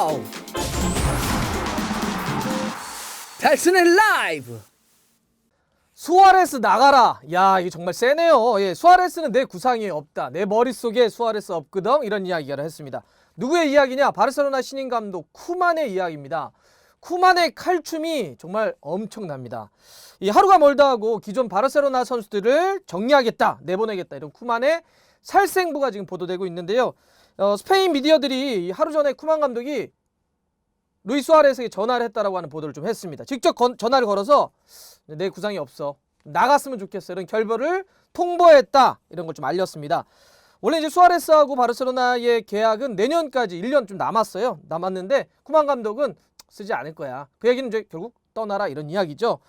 go! 달슨의 라이브! 수아레스 나가라. 야, 이게 정말 세네요. 예, 수아레스는 내 구상이 없다. 내 머릿속에 수아레스 없거든. 이런 이야기를 했습니다. 누구의 이야기냐? 바르셀로나 신인 감독 쿠만의 이야기입니다. 쿠만의 칼춤이 정말 엄청납니다. 이 하루가 멀다 하고 기존 바르셀로나 선수들을 정리하겠다, 내보내겠다, 이런 쿠만의 살생부가 지금 보도되고 있는데요. 스페인 미디어들이 하루 전에 쿠만 감독이 루이스 수아레스에게 전화를 했다라고 하는 보도를 좀 했습니다. 직접 전화를 걸어서 내 구상이 없어, 나갔으면 좋겠어, 이런 결별을 통보했다, 이런 걸 좀 알렸습니다. 원래 이제 수아레스하고 바르셀로나의 계약은 내년까지 1년 좀 남았는데 쿠만 감독은 쓰지 않을 거야. 그 얘기는 이제 결국 떠나라, 이런 이야기죠.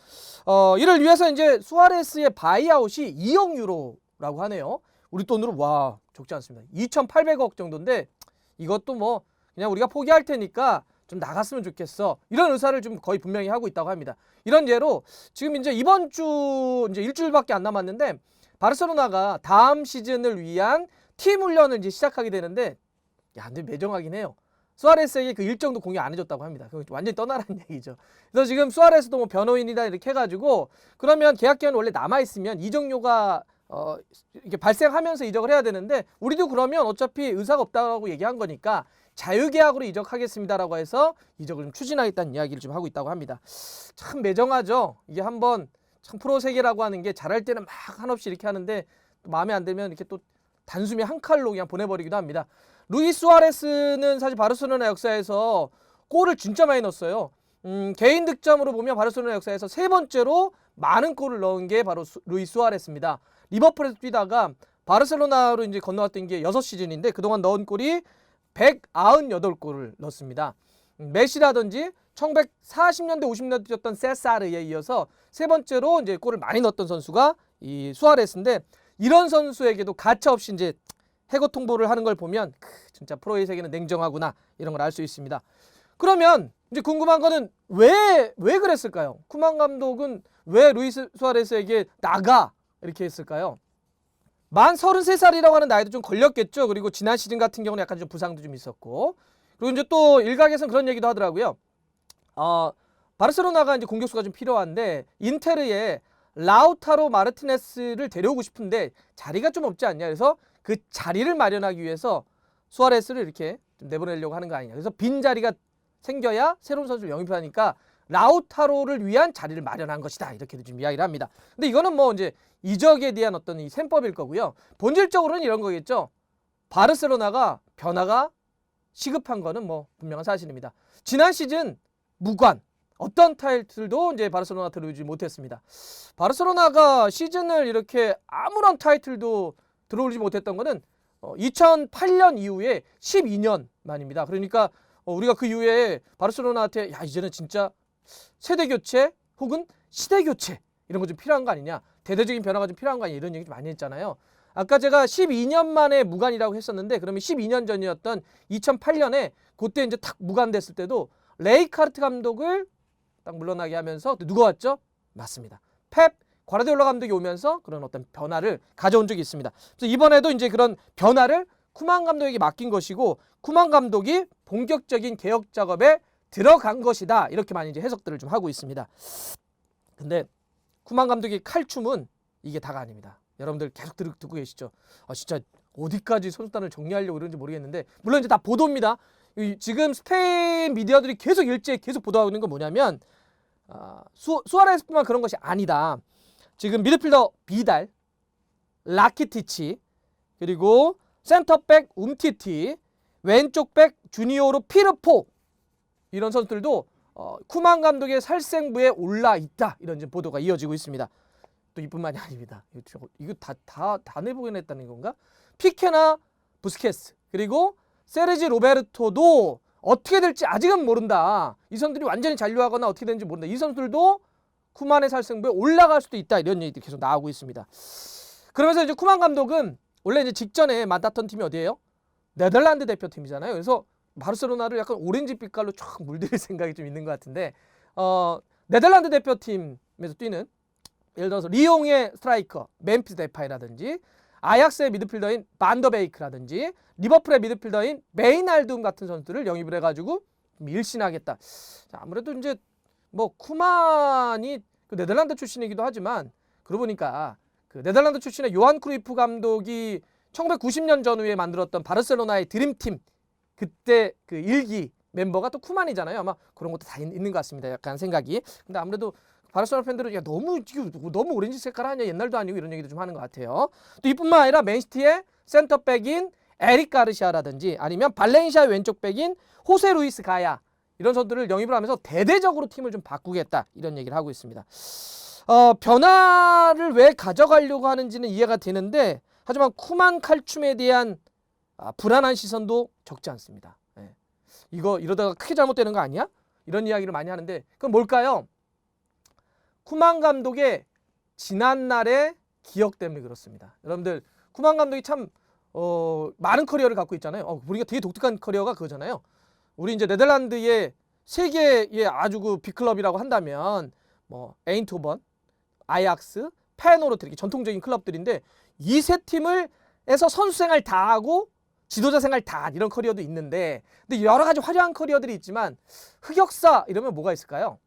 이를 위해서 이제 수아레스의 바이아웃이 2억 유로라고 하네요. 우리 돈으로 와, 적지 않습니다. 2,800억 정도인데 이것도 뭐 그냥 우리가 포기할 테니까 좀 나갔으면 좋겠어, 이런 의사를 좀 거의 분명히 하고 있다고 합니다. 이런 예로 지금 이제 이번 주 이제 일주일밖에 안 남았는데 바르셀로나가 다음 시즌을 위한 팀 훈련을 이제 시작하게 되는데, 야, 근데 매정하긴 해요. 수아레스에게 그 일정도 공유 안 해줬다고 합니다. 그거 완전히 떠나라는 얘기죠. 그래서 지금 수아레스도 뭐 변호인이다 이렇게 해가지고, 그러면 계약 기간 원래 남아있으면 이적료가 이렇게 발생하면서 이적을 해야 되는데, 우리도 그러면 어차피 의사가 없다고 얘기한 거니까 자유계약으로 이적하겠습니다라고 해서 이적을 좀 추진하겠다는 이야기를 좀 하고 있다고 합니다. 참 매정하죠. 이게 한번 참 프로 세계라고 하는 게 잘할 때는 막 한없이 이렇게 하는데 또 마음에 안 들면 이렇게 또 단숨에 한 칼로 그냥 보내버리기도 합니다. 루이스 수아레스는 사실 바르셀로나 역사에서 골을 진짜 많이 넣었어요. 개인 득점으로 보면 바르셀로나 역사에서 세 번째로 많은 골을 넣은 게 바로 루이스 수아레스입니다. 리버풀에서 뛰다가 바르셀로나로 이제 건너왔던 게 6시즌인데 그동안 넣은 골이 198골을 넣었습니다. 메시라든지 1940년대 50년대 뛰었던 세사르에 이어서 세 번째로 이제 골을 많이 넣었던 선수가 이 수아레스인데, 이런 선수에게도 가차없이 이제 해고 통보를 하는 걸 보면 진짜 프로의 세계는 냉정하구나, 이런 걸 알 수 있습니다. 그러면 이제 궁금한 거는 왜 그랬을까요? 쿠만 감독은 왜 루이스 수아레스에게 나가 이렇게 했을까요? 만 33살이라고 하는 나이도 좀 걸렸겠죠. 그리고 지난 시즌 같은 경우는 약간 좀 부상도 좀 있었고, 그리고 이제 또 일각에서는 그런 얘기도 하더라고요. 바르셀로나가 이제 공격수가 좀 필요한데 인테르에 라우타로 마르티네스를 데려오고 싶은데 자리가 좀 없지 않냐. 그래서 그 자리를 마련하기 위해서 수아레스를 이렇게 좀 내보내려고 하는 거 아니냐. 그래서 빈 자리가 생겨야 새로운 선수를 영입하니까 라우타로를 위한 자리를 마련한 것이다, 이렇게도 좀 이야기를 합니다. 근데 이거는 뭐 이제 이적에 대한 어떤 이 셈법일 거고요. 본질적으로는 이런 거겠죠. 바르셀로나가 변화가 시급한 거는 뭐 분명한 사실입니다. 지난 시즌 무관 어떤 타이틀도 이제 바르셀로나 들어오지 못했습니다. 바르셀로나가 시즌을 이렇게 아무런 타이틀도 들어오지 못했던 거는 2008년 이후에 12년 만입니다. 그러니까 우리가 그 이후에 바르셀로나한테 야, 이제는 진짜 세대 교체 혹은 시대 교체 이런 거 좀 필요한 거 아니냐, 대대적인 변화가 좀 필요한 거 아니냐, 이런 얘기 좀 많이 했잖아요. 아까 제가 12년 만에 무관이라고 했었는데, 그러면 12년 전이었던 2008년에 그때 이제 탁 무관됐을 때도 레이카르트 감독을 딱 물러나게 하면서 누가 왔죠? 맞습니다. 펩 과르디올라 감독이 오면서 그런 어떤 변화를 가져온 적이 있습니다. 그래서 이번에도 이제 그런 변화를 쿠만 감독에게 맡긴 것이고, 쿠만 감독이 본격적인 개혁 작업에 들어간 것이다, 이렇게만 이제 해석들을 좀 하고 있습니다. 근데 쿠만 감독의 칼춤은 이게 다가 아닙니다. 여러분들 계속 듣고 계시죠? 진짜 어디까지 선수단을 정리하려고 이러는지 모르겠는데, 물론 이제 다 보도입니다. 지금 스페인 미디어들이 계속 일제히 계속 보도하고 있는 건 뭐냐면 수아레스뿐만 그런 것이 아니다. 지금 미드필더 비달, 라키티치, 그리고 센터백 움티티, 왼쪽 백 주니오로 피르포, 이런 선수들도 쿠만 감독의 살생부에 올라 있다, 이런 이제 보도가 이어지고 있습니다. 또 이뿐만이 아닙니다. 이거 다 내보냈다는 건가? 피케나 부스케스, 그리고 세르지 로베르토도 어떻게 될지 아직은 모른다. 이 선수들이 완전히 잔류하거나 어떻게 되는지 모른다. 이 선수들도 쿠만의 살생부에 올라갈 수도 있다, 이런 얘기들이 계속 나오고 있습니다. 그러면서 이제 쿠만 감독은 원래 이제 직전에 맡았던 팀이 어디예요? 네덜란드 대표팀이잖아요. 그래서 바르셀로나를 약간 오렌지 빛깔로 쫙 물들일 생각이 좀 있는 것 같은데, 네덜란드 대표팀에서 뛰는 예를 들어서 리옹의 스트라이커 멤피스 데파이라든지, 아약스의 미드필더인 반더베이크라든지, 리버풀의 미드필더인 메이날둠 같은 선수들을 영입을 해가지고 좀 일신하겠다. 자, 아무래도 이제 뭐 쿠만이 그 네덜란드 출신이기도 하지만 그러고 보니까 그 네덜란드 출신의 요한 크루이프 감독이 1990년 전후에 만들었던 바르셀로나의 드림팀 그때 그 일기 멤버가 또 쿠만이잖아요. 아마 그런 것도 다 있는 것 같습니다. 약간 생각이. 근데 아무래도 바르셀로나 팬들은 야 너무 오렌지 색깔 아니야 옛날도 아니고 이런 얘기도 좀 하는 것 같아요. 또 이뿐만 아니라 맨시티의 센터백인 에릭 가르시아라든지 아니면 발렌시아의 왼쪽 백인 호세 루이스 가야 이런 선수들을 영입을 하면서 대대적으로 팀을 좀 바꾸겠다 이런 얘기를 하고 있습니다. 변화를 왜 가져가려고 하는지는 이해가 되는데 하지만 쿠만 칼춤에 대한 불안한 시선도 적지 않습니다. 예. 이거 이러다가 크게 잘못되는 거 아니야? 이런 이야기를 많이 하는데 그건 뭘까요? 쿠만 감독의 지난날의 기억 때문에 그렇습니다. 여러분들 쿠만 감독이 참 많은 커리어를 갖고 있잖아요. 우리가 되게 독특한 커리어가 그거잖아요. 우리 이제 네덜란드의 세계의 아주 그 빅클럽이라고 한다면 뭐 에인토번, 아약스, 페노르트 이렇게 전통적인 클럽들인데 이 세 팀을 에서 선수 생활 다 하고 지도자 생활 다 이런 커리어도 있는데 근데 여러 가지 화려한 커리어들이 있지만 흑역사 이러면 뭐가 있을까요?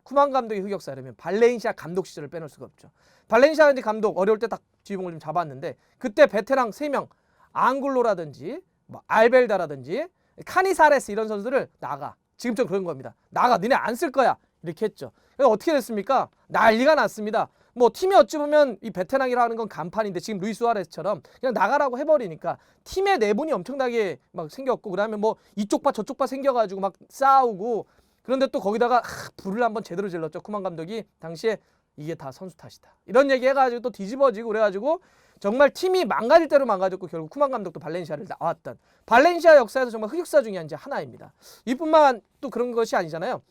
쿠만 감독의 흑역사 이러면 발렌시아 감독 시절을 빼놓을 수가 없죠. 발렌시아 감독 어려울 때 딱 지휘봉을 좀 잡았는데 그때 베테랑 3명 앙글로라든지 뭐 알벨다라든지 카니사레스 이런 선수들을 나가. 지금처럼 그런 겁니다. 나가. 니네 안 쓸 거야. 이렇게 했죠. 그래서 어떻게 됐습니까? 난리가 났습니다. 뭐 팀이 어찌 보면 이 베테랑이라는 건 간판인데 지금 루이스 수아레스처럼 그냥 나가라고 해버리니까 팀의 내분이 엄청나게 막 생겼고 그다음에 뭐 이쪽 파 저쪽 파 생겨가지고 막 싸우고 그런데 또 거기다가 불을 한번 제대로 질렀죠. 쿠만 감독이 당시에 이게 다 선수 탓이다. 이런 얘기 해가지고 또 뒤집어지고 그래가지고 정말 팀이 망가질 대로 망가졌고 결국 쿠만 감독도 발렌시아를 나왔던 발렌시아 역사에서 정말 흑역사 중에 이제 하나입니다. 이뿐만 또 그런 것이 아니잖아요.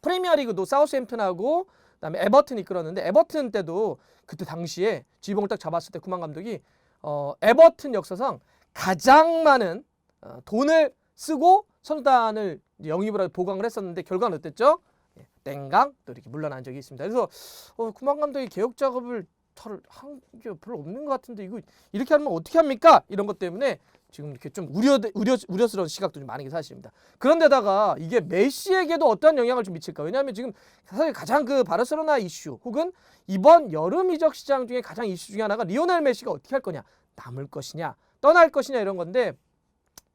프리미어리그도 사우스햄튼하고 그다음에 에버튼이 이끌었는데 에버튼 때도 그때 당시에 지휘봉을 딱 잡았을 때 쿠만 감독이 에버튼 역사상 가장 많은 돈을 쓰고 선수단을 영입을 하고 보강을 했었는데 결과는 어땠죠? 땡강 또 이렇게 물러난 적이 있습니다. 그래서 쿠만 감독이 개혁 작업을 한 게 별로 없는 것 같은데 이거 이렇게 하면 어떻게 합니까? 이런 것 때문에 지금 이렇게 좀 우려스러운 시각도 좀 많은 게 사실입니다. 그런데다가 이게 메시에게도 어떠한 영향을 좀 미칠까? 왜냐하면 지금 사실 가장 그 바르셀로나 이슈 혹은 이번 여름 이적 시장 중에 가장 이슈 중에 하나가 리오넬 메시가 어떻게 할 거냐, 남을 것이냐, 떠날 것이냐 이런 건데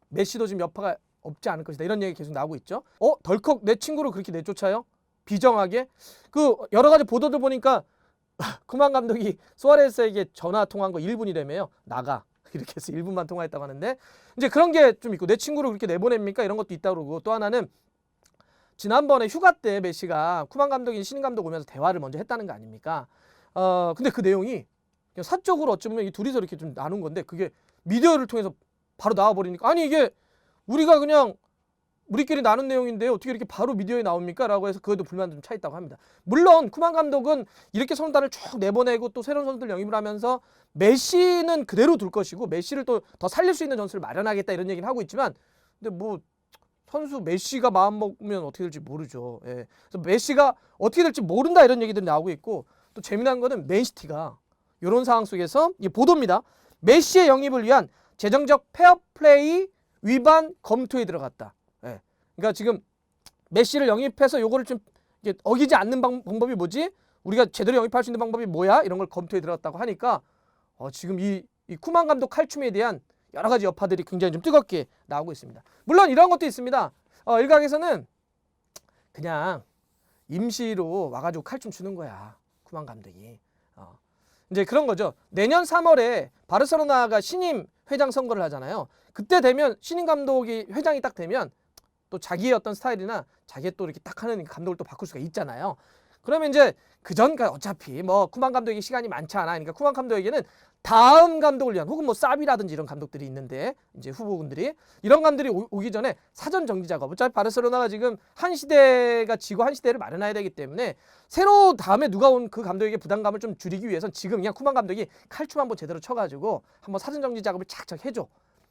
메시도 지금 여파가 없지 않을 것이다 이런 얘기 계속 나오고 있죠. 덜컥 내 친구를 그렇게 내쫓아요? 비정하게? 그 여러 가지 보도들 보니까 쿠만 감독이 수아레스에게 전화 통화한 거 1분이라며요. 나가. 이렇게 해서 1분만 통화했다고 하는데 이제 그런 게 좀 있고 내 친구를 그렇게 내보냅니까? 이런 것도 있다고 그러고 또 하나는 지난번에 휴가 때 메시가 쿠만 감독이 신인 감독 오면서 대화를 먼저 했다는 거 아닙니까? 근데 그 내용이 그냥 사적으로 어쩌면 이 둘이서 이렇게 좀 나눈 건데 그게 미디어를 통해서 바로 나와버리니까 아니 이게 우리가 그냥 우리끼리 나눈 내용인데 어떻게 이렇게 바로 미디어에 나옵니까? 라고 해서 그것도 불만도 좀 차 있다고 합니다. 물론 쿠만 감독은 이렇게 선수단을 쭉 내보내고 또 새로운 선수들 영입을 하면서 메시는 그대로 둘 것이고 메시를 또 더 살릴 수 있는 전술을 마련하겠다 이런 얘기를 하고 있지만 근데 뭐 선수 메시가 마음 먹으면 어떻게 될지 모르죠. 예. 그래서 메시가 어떻게 될지 모른다 이런 얘기들이 나오고 있고 또 재미난 거는 맨시티가 이런 상황 속에서 이게 보도입니다. 메시의 영입을 위한 재정적 페어플레이 위반 검토에 들어갔다. 예. 그러니까 지금 메시를 영입해서 요거를 좀 어기지 않는 방법이 뭐지? 우리가 제대로 영입할 수 있는 방법이 뭐야? 이런 걸 검토에 들어갔다고 하니까 지금 이 쿠만 감독 칼춤에 대한 여러 가지 여파들이 굉장히 좀 뜨겁게 나오고 있습니다. 물론 이런 것도 있습니다. 일각에서는 그냥 임시로 와가지고 칼춤 추는 거야. 쿠만 감독이. 이제 그런 거죠. 내년 3월에 바르셀로나가 신임 회장 선거를 하잖아요. 그때 되면 신임 감독이 회장이 딱 되면 또 자기의 어떤 스타일이나 자기의 또 이렇게 딱 하는 감독을 또 바꿀 수가 있잖아요. 그러면 이제 그전까지 어차피 뭐 쿠만 감독에게 시간이 많지 않아. 그러니까 쿠만 감독에게는 다음 감독을 위한 혹은 뭐 사비라든지 이런 감독들이 있는데 이제 후보군들이 이런 감독들이 오기 전에 사전 정비 작업. 어차피 바르셀로나가 지금 한 시대가 지고 한 시대를 마련해야 되기 때문에 새로 다음에 누가 온 그 감독에게 부담감을 좀 줄이기 위해선 지금 그냥 쿠만 감독이 칼춤 한번 제대로 쳐가지고 한번 사전 정비 작업을 착착 해줘.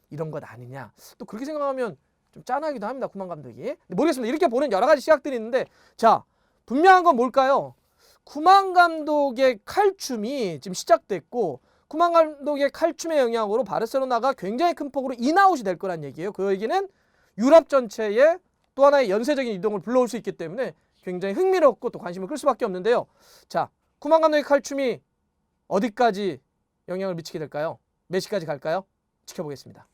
이런 것 아니냐. 또 그렇게 생각하면 좀 짠하기도 합니다. 쿠만 감독이. 모르겠습니다. 이렇게 보는 여러 가지 시각들이 있는데 자 분명한 건 뭘까요? 쿠만 감독의 칼춤이 지금 시작됐고 쿠만 감독의 칼춤의 영향으로 바르셀로나가 굉장히 큰 폭으로 인아웃이 될 거란 얘기예요. 그 얘기는 유럽 전체에 또 하나의 연쇄적인 이동을 불러올 수 있기 때문에 굉장히 흥미롭고 또 관심을 끌 수밖에 없는데요. 자, 쿠만 감독의 칼춤이 어디까지 영향을 미치게 될까요? 몇 시까지 갈까요? 지켜보겠습니다.